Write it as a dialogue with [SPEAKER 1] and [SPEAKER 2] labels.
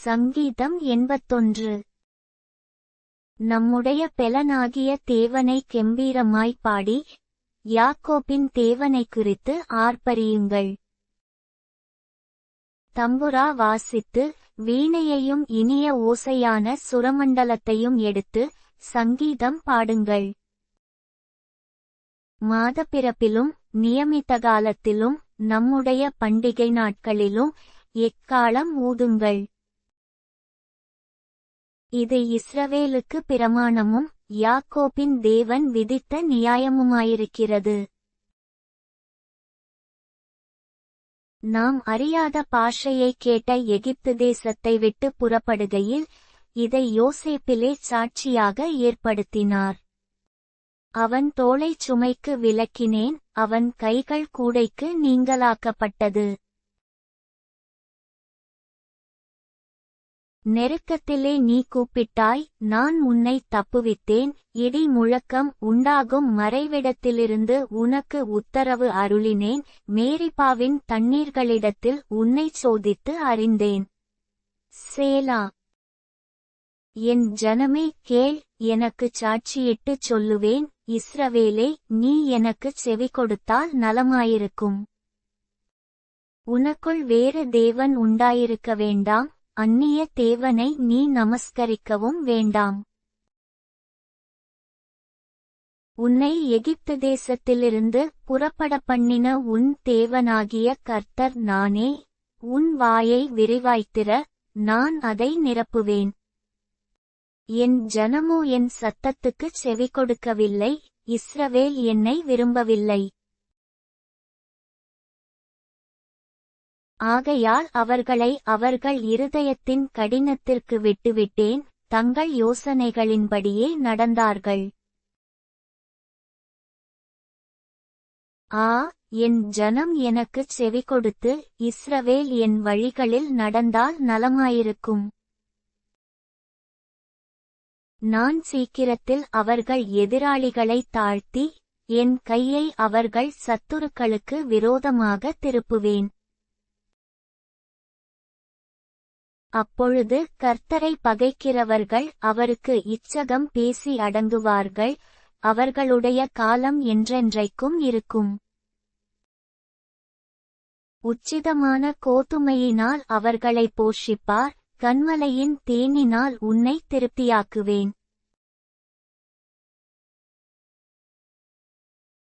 [SPEAKER 1] சங்கீதம் 81. நம்முடைய பெலனாகிய தேவனை கெம்பீரமாய் பாடி, யாக்கோபின் தேவனை குறித்து ஆர்ப்பரியுங்கள். தம்புரா வாசித்து, வீணையையும் இனிய ஓசையான சுரமண்டலத்தையும் எடுத்து, சங்கீதம் பாடுங்கள். மாதப்பிறப்பிலும் நியமித்த காலத்திலும் நம்முடைய பண்டிகை நாட்களிலும் எக்காளம் ஊதுங்கள். இது இஸ்ரவேலுக்கு பிரமாணமும் யாக்கோபின் தேவன் விதித்த நியாயமுமாயிருக்கிறது. நாம் அறியாத பாஷையை கேட்ட எகிப்து தேசத்தை விட்டு புறப்படுகையில் இதை யோசேப்பிலே சாட்சியாக ஏற்படுத்தினார். அவன் தோளைச் சுமைக்கு விலக்கினேன், அவன் கைகள் கூடைக்கு நீங்கலாக்கப்பட்டது. நெருக்கத்திலே நீ கூப்பிட்டாய், நான் உன்னை தப்புவித்தேன். இடி முழக்கம் உண்டாகும் மறைவிடத்திலிருந்து உனக்கு உத்தரவு அருளினேன். மேரிபாவின் தண்ணீர்களிடத்தில் உன்னைச் சோதித்து அறிந்தேன். சேலா. என் ஜனமே கேள், எனக்குச் சாட்சியிட்டுச் சொல்லுவேன். இஸ்ரவேலே, நீ எனக்குச் செவி கொடுத்தால் நலமாயிருக்கும். உனக்குள் வேறு தேவன் உண்டாயிருக்க வேண்டாம், அந்நிய தேவனை நீ நமஸ்கரிக்கவும் வேண்டாம். உன்னை எகிப்து தேசத்திலிருந்து புறப்படப்பண்ணின உன் தேவனாகிய கர்த்தர் நானே. உன் வாயை விரிவாய்த்திர, நான் அதை நிரப்புவேன். என் ஜனமோ என் சத்தத்துக்குச் செவி கொடுக்கவில்லை, இஸ்ரவேல் என்னை விரும்பவில்லை. ஆகையால் அவர்களை அவர்கள் இருதயத்தின் கடினத்திற்கு விட்டுவிட்டேன், தங்கள் யோசனைகளின்படியே நடந்தார்கள். என் ஜனம் எனக்குச் செவி கொடுத்து, இஸ்ரவேல் என் வழிகளில் நடந்தால் நலமாயிருக்கும். நான் சீக்கிரத்தில் அவர்கள் எதிராளிகளை தாழ்த்தி, என் கையை அவர்கள் சத்துருக்களுக்கு விரோதமாக திருப்புவேன். அப்பொழுது கர்த்தரை பகைக்கிறவர்கள் அவருக்கு இச்சகம் பேசி அடங்குவார்கள், அவர்களுடைய காலம் என்றென்றைக்கும் இருக்கும். உச்சிதமான கோதுமையினால் அவர்களை போஷிப்பார், கன்மலையின் தேனினால் உன்னை திருப்தியாக்குவேன்.